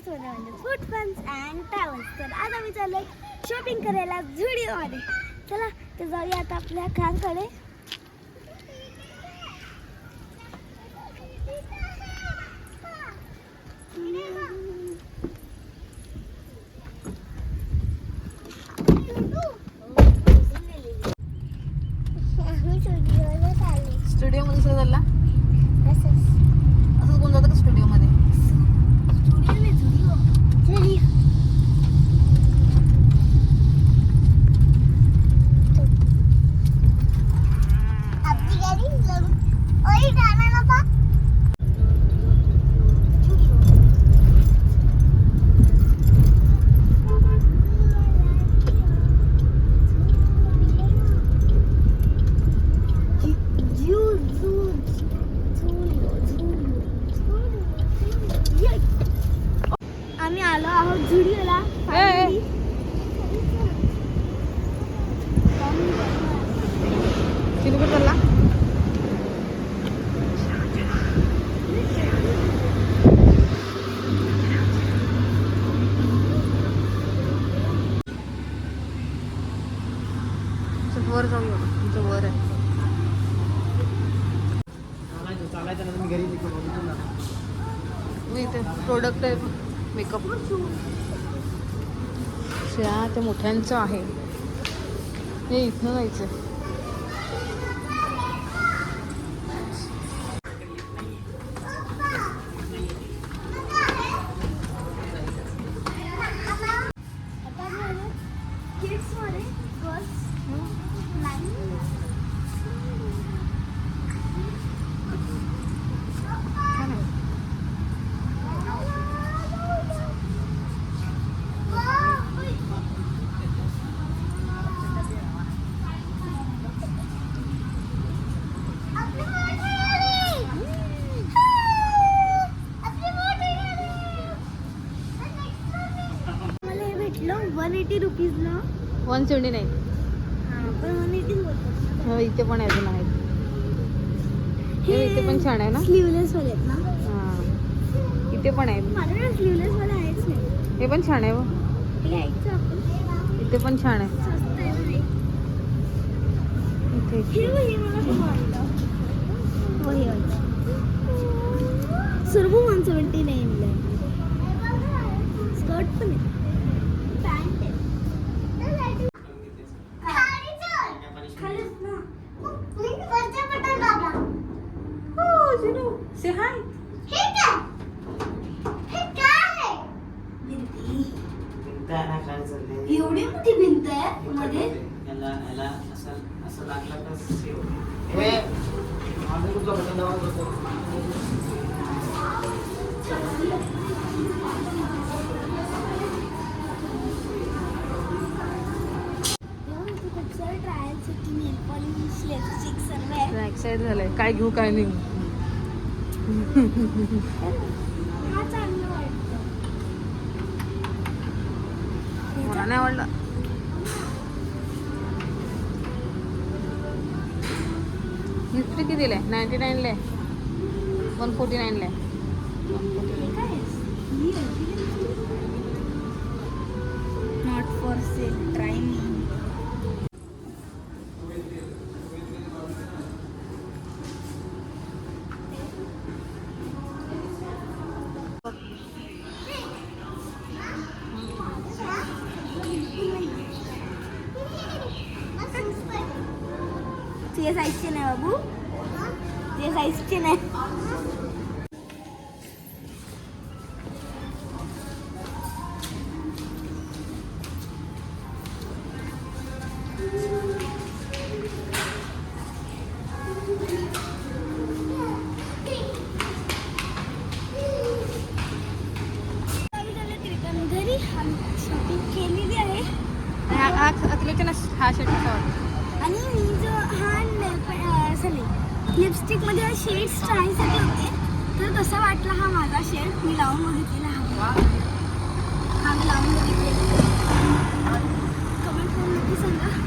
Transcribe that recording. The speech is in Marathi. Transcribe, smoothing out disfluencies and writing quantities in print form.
सोने म्हणजे फूड फन्स अँड ट्रॅव्हल्स. तर आज आम्ही चाललोय शॉपिंग करायला झुडिओमध्ये. चला तर जाऊया आता आपल्या कारकडे. स्टुडिओ मध्ये सुरू झाला असं कोण जातं का स्टुडिओ मध्ये? आम्ही आलो आहोत झुडिओला. किती रुपये चालला? वर जाऊया, तुमचं वर आहे. मी इथे प्रोडक्ट आहे मेकअप ते मोठ्यांचं आहे. हे इथनं जायचं. ₹180 ना 179. पण 180 बोलतात. हो इथे पण अजून आहेत. हे इथे पण छान आहे ना. स्लीवलेस वाले आहेत ना. हां इथे पण आहेत. माझ्याकडे स्लीवलेस वाले आहेच नाही. हे पण छान आहे. हे घ्यायचं आपण. इथे पण छान आहे. स्वस्त आहे ना इथे हे मला खूप आवडलं. वही सर्व 179 ला. स्कर्ट पण आहे. से हाय. एवढी मोठी भिंत आहे मध्ये. एक्साइट झालंय काय घेऊ काय नाही. मला नाही आवडलं. हिस्ट्री किती दिले? 99 ले 149 ले. Not for sale. Try me. तुझ्या साईजचे नाही बाबू. तुझ्या साईजचे नाही. घरी शॉपिंग केलेली आहे. हा शर्ट आणि मी जो हा लिपस्टिकमध्ये शेड्स ट्रायसाठी होते तर कसा वाटला हा माझा शेड. मी लावून बघितलेला हा मी लावून बघितलेला. कमेंट करून नक्की सांगा.